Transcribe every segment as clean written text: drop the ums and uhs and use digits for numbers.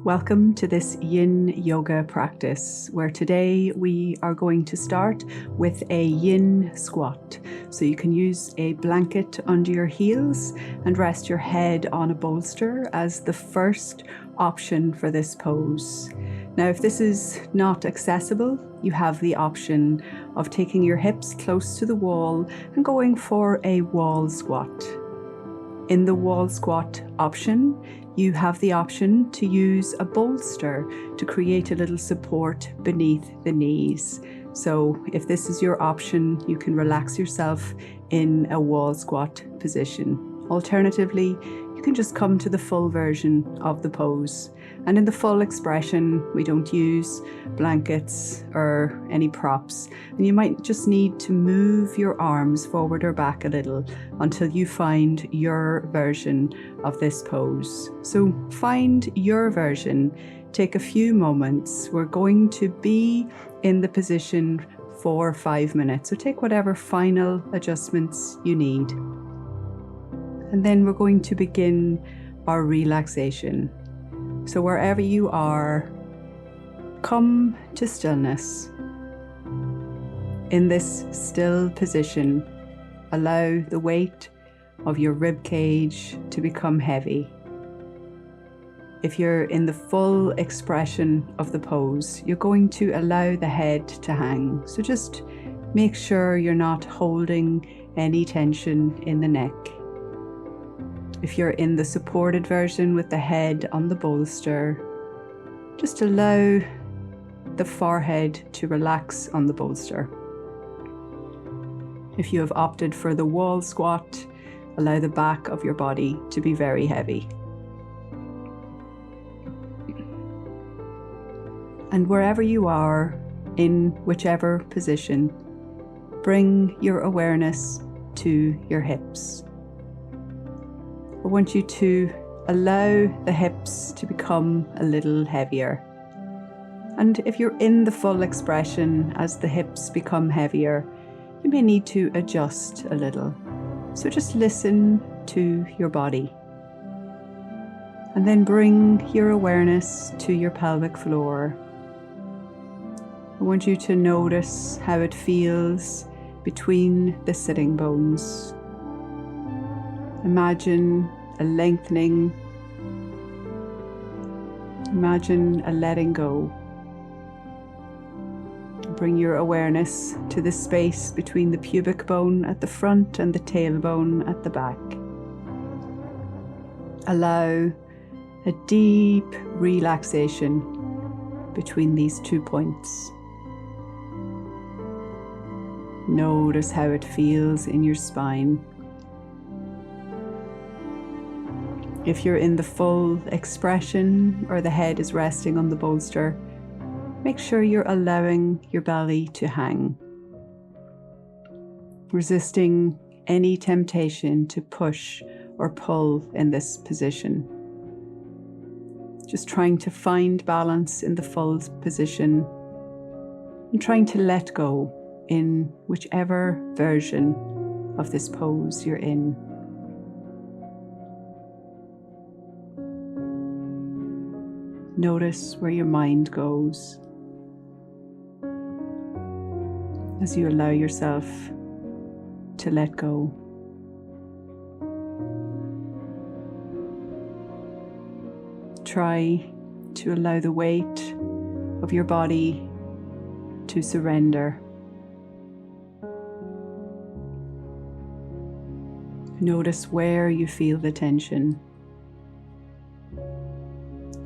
Welcome to this Yin Yoga practice, where today we are going to start with a Yin squat. So you can use a blanket under your heels and rest your head on a bolster as the first option for this pose. Now, if this is not accessible, you have the option of taking your hips close to the wall and going for a wall squat. In the wall squat option, you have the option to use a bolster to create a little support beneath the knees. So if this is your option, you can relax yourself in a wall squat position. Alternatively, you can just come to the full version of the pose. And in the full expression, we don't use blankets or any props. And you might just need to move your arms forward or back a little until you find your version of this pose. So find your version. Take a few moments. We're going to be in the position for 5 minutes. So take whatever final adjustments you need. And then we're going to begin our relaxation. So wherever you are, come to stillness. In this still position, allow the weight of your rib cage to become heavy. If you're in the full expression of the pose, you're going to allow the head to hang. So just make sure you're not holding any tension in the neck. If you're in the supported version with the head on the bolster, just allow the forehead to relax on the bolster. If you have opted for the wall squat, allow the back of your body to be very heavy. And wherever you are, in whichever position, bring your awareness to your hips. I want you to allow the hips to become a little heavier. And if you're in the full expression as the hips become heavier, you may need to adjust a little. So just listen to your body. And then bring your awareness to your pelvic floor. I want you to notice how it feels between the sitting bones. Imagine a lengthening. Imagine a letting go. Bring your awareness to the space between the pubic bone at the front and the tailbone at the back. Allow a deep relaxation between these 2 points. Notice how it feels in your spine. If you're in the full expression or the head is resting on the bolster, make sure you're allowing your belly to hang, resisting any temptation to push or pull in this position. Just trying to find balance in the full position and trying to let go in whichever version of this pose you're in. Notice where your mind goes as you allow yourself to let go. Try to allow the weight of your body to surrender. Notice where you feel the tension.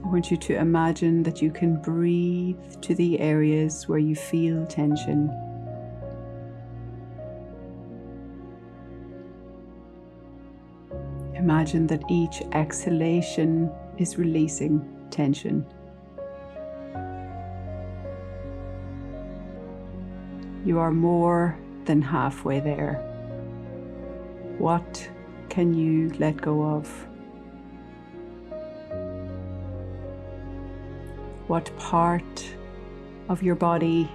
I want you to imagine that you can breathe to the areas where you feel tension. Imagine that each exhalation is releasing tension. You are more than halfway there. What can you let go of? What part of your body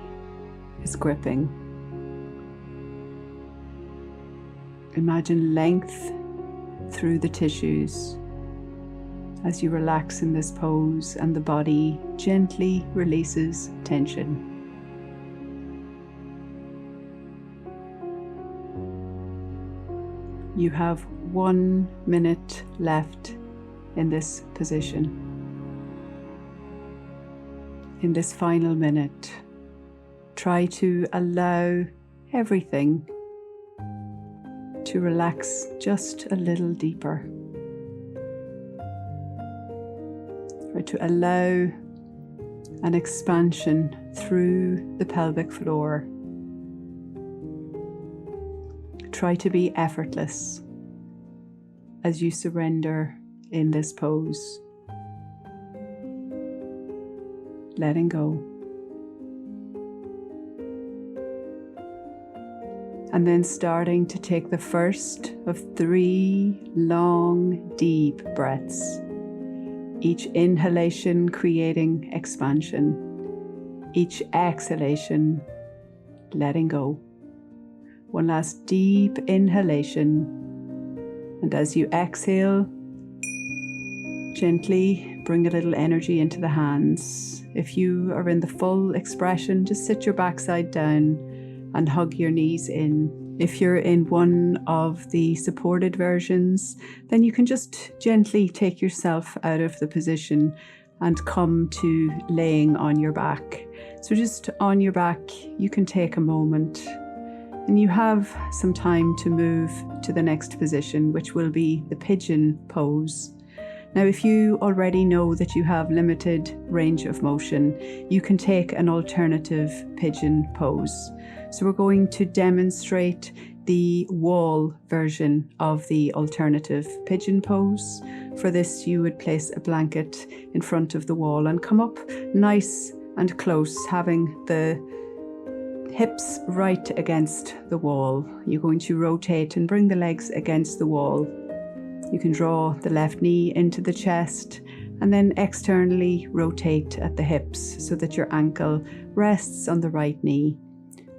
is gripping? Imagine length through the tissues, as you relax in this pose and the body gently releases tension. You have 1 minute left in this position. In this final minute, try to allow everything to relax just a little deeper. Try to allow an expansion through the pelvic floor. Try to be effortless as you surrender in this pose. Letting go. And then starting to take the first of 3 long, deep breaths. Each inhalation creating expansion. Each exhalation letting go. One last deep inhalation, and as you exhale, gently bring a little energy into the hands. If you are in the full expression, just sit your backside down and hug your knees in. If you're in one of the supported versions, then you can just gently take yourself out of the position and come to laying on your back. So just on your back, you can take a moment. And you have some time to move to the next position, which will be the Pigeon Pose. Now, if you already know that you have limited range of motion, you can take an alternative Pigeon Pose. So we're going to demonstrate the wall version of the alternative Pigeon Pose. For this, you would place a blanket in front of the wall and come up nice and close, having the hips right against the wall. You're going to rotate and bring the legs against the wall. You can draw the left knee into the chest and then externally rotate at the hips so that your ankle rests on the right knee.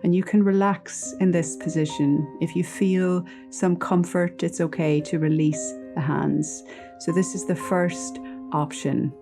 And you can relax in this position. If you feel some comfort, it's okay to release the hands. So this is the first option.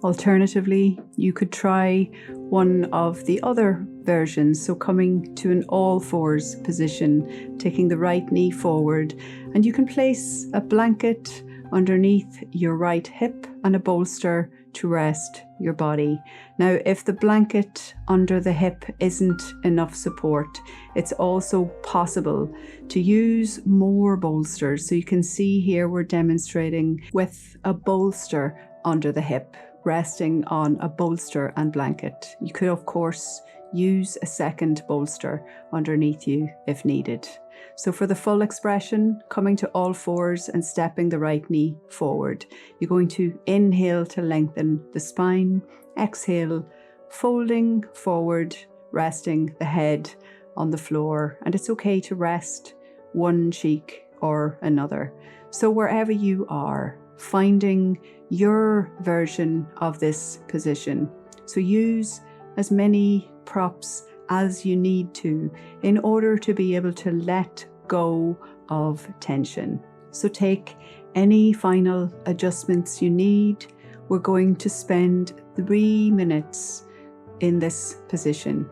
Alternatively, you could try one of the other versions, so coming to an all fours position, taking the right knee forward, and you can place a blanket underneath your right hip and a bolster to rest your body. Now, if the blanket under the hip isn't enough support, it's also possible to use more bolsters. So you can see here we're demonstrating with a bolster under the hip, resting on a bolster and blanket. You could, of course, use a second bolster underneath you if needed. So for the full expression, coming to all fours and stepping the right knee forward. You're going to inhale to lengthen the spine, exhale, folding forward, resting the head on the floor. And it's okay to rest one cheek or another. So wherever you are, finding your version of this position. So use as many props as you need to in order to be able to let go of tension. So take any final adjustments you need. We're going to spend 3 minutes in this position.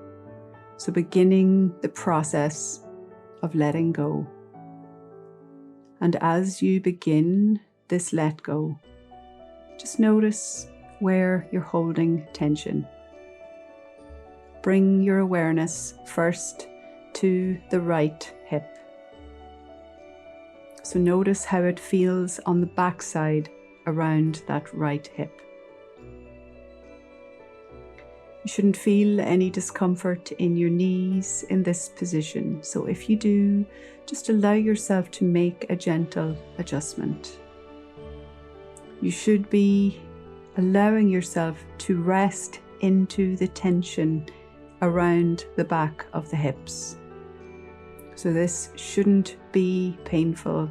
So beginning the process of letting go. And as you begin this let go, just notice where you're holding tension. Bring your awareness first to the right hip. So notice how it feels on the backside around that right hip. You shouldn't feel any discomfort in your knees in this position. So if you do, just allow yourself to make a gentle adjustment. You should be allowing yourself to rest into the tension around the back of the hips. So this shouldn't be painful.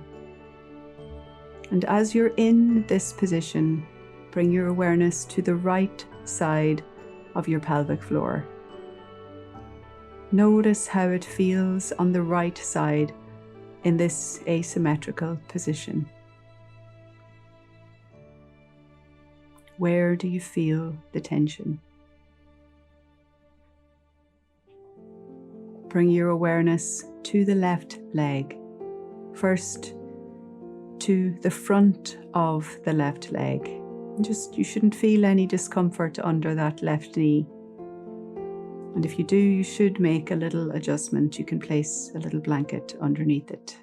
And as you're in this position, bring your awareness to the right side of your pelvic floor. Notice how it feels on the right side in this asymmetrical position. Where do you feel the tension? Bring your awareness to the left leg. First, to the front of the left leg. You shouldn't feel any discomfort under that left knee. And if you do, you should make a little adjustment. You can place a little blanket underneath it.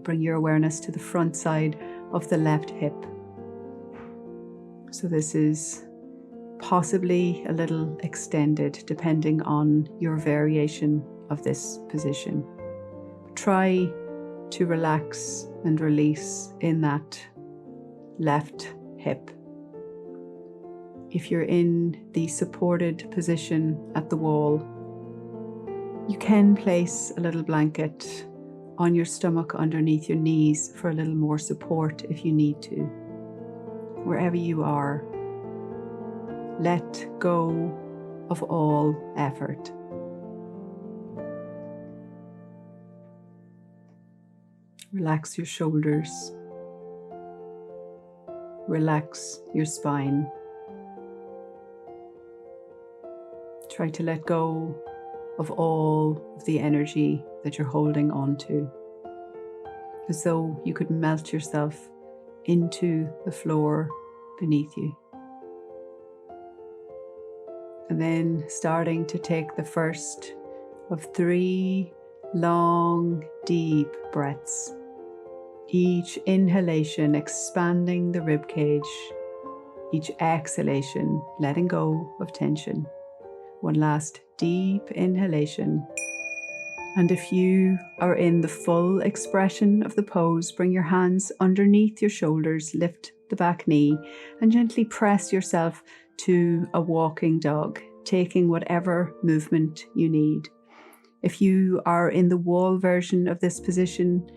Bring your awareness to the front side of the left hip. So this is possibly a little extended depending on your variation of this position. Try to relax and release in that left hip. If you're in the supported position at the wall, you can place a little blanket on your stomach underneath your knees for a little more support if you need to. Wherever you are, let go of all effort. Relax your shoulders. Relax your spine. Try to let go of all of the energy that you're holding on to, as though you could melt yourself into the floor beneath you. And then starting to take the first of 3 long, deep breaths. Each inhalation expanding the rib cage, each exhalation letting go of tension. One last deep inhalation. And if you are in the full expression of the pose, bring your hands underneath your shoulders, lift the back knee, and gently press yourself to a walking dog, taking whatever movement you need. If you are in the wall version of this position,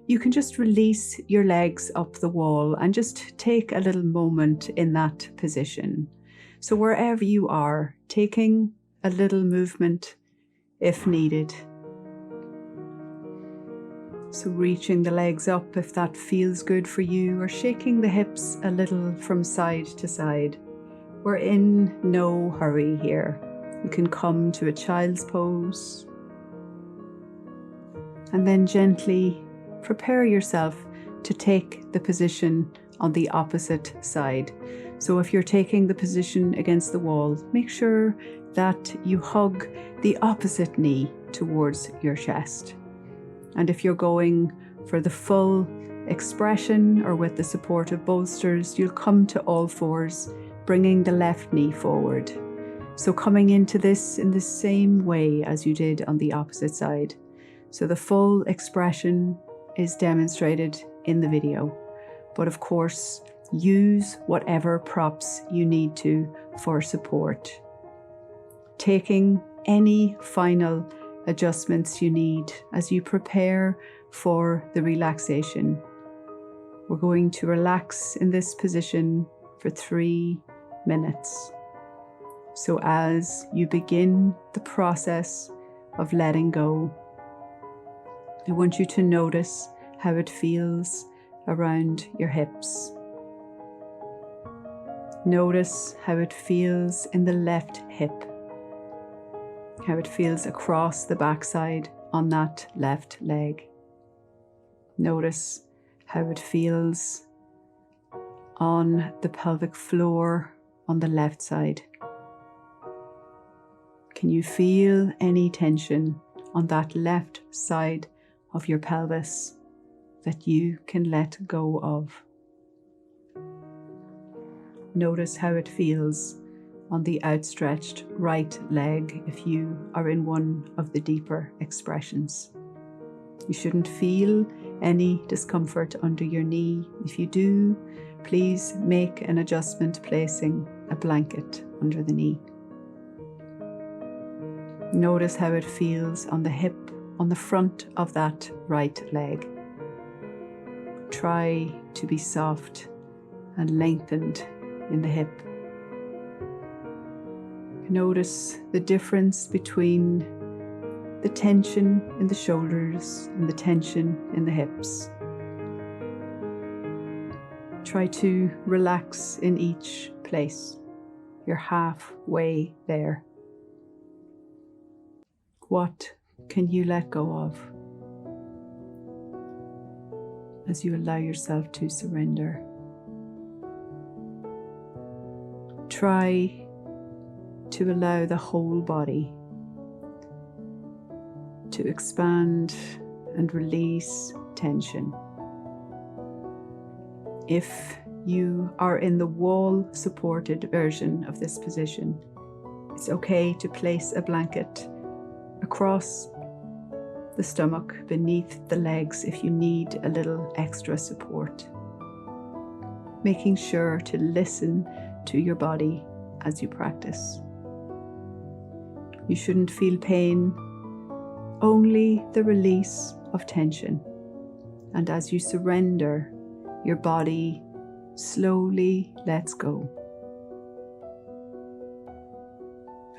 you can just release your legs up the wall and just take a little moment in that position. So wherever you are, taking a little movement if needed. So reaching the legs up if that feels good for you, or shaking the hips a little from side to side. We're in no hurry here. You can come to a child's pose and then gently prepare yourself to take the position on the opposite side. So if you're taking the position against the wall, make sure that you hug the opposite knee towards your chest. And if you're going for the full expression or with the support of bolsters, you'll come to all fours, bringing the left knee forward. So coming into this in the same way as you did on the opposite side. So the full expression is demonstrated in the video, but of course, use whatever props you need to for support. Taking any final adjustments you need as you prepare for the relaxation. We're going to relax in this position for 3 minutes. So as you begin the process of letting go, I want you to notice how it feels around your hips. Notice how it feels in the left hip, how it feels across the backside on that left leg. Notice how it feels on the pelvic floor on the left side. Can you feel any tension on that left side of your pelvis that you can let go of? Notice how it feels on the outstretched right leg if you are in one of the deeper expressions. You shouldn't feel any discomfort under your knee. If you do, please make an adjustment placing a blanket under the knee. Notice how it feels on the hip on the front of that right leg. Try to be soft and lengthened in the hip. Notice the difference between the tension in the shoulders and the tension in the hips. Try to relax in each place. You're halfway there. What can you let go of as you allow yourself to surrender? Try to allow the whole body to expand and release tension. If you are in the wall-supported version of this position, it's okay to place a blanket across the stomach, beneath the legs if you need a little extra support. Making sure to listen to your body as you practice. You shouldn't feel pain, only the release of tension. And as you surrender, your body slowly lets go.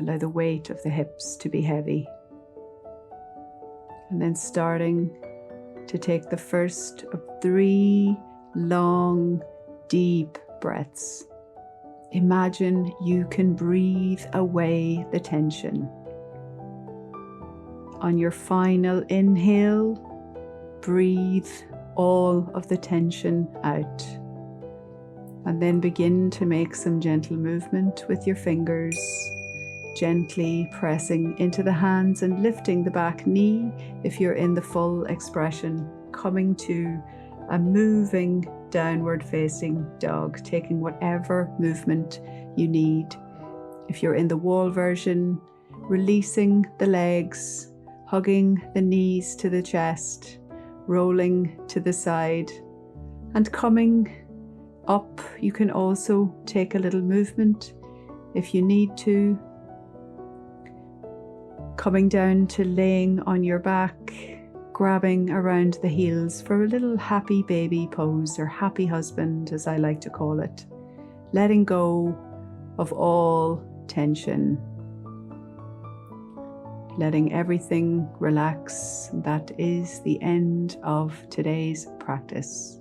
Allow the weight of the hips to be heavy. And then starting to take the first of 3 long, deep breaths. Imagine you can breathe away the tension. On your final inhale, breathe all of the tension out. And then begin to make some gentle movement with your fingers, gently pressing into the hands and lifting the back knee if you're in the full expression, coming to a moving downward facing dog, taking whatever movement you need. If you're in the wall version, releasing the legs, hugging the knees to the chest, rolling to the side, and coming up. You can also take a little movement if you need to. Coming down to laying on your back, grabbing around the heels for a little happy baby pose, or happy husband as I like to call it. Letting go of all tension. Letting everything relax. That is the end of today's practice.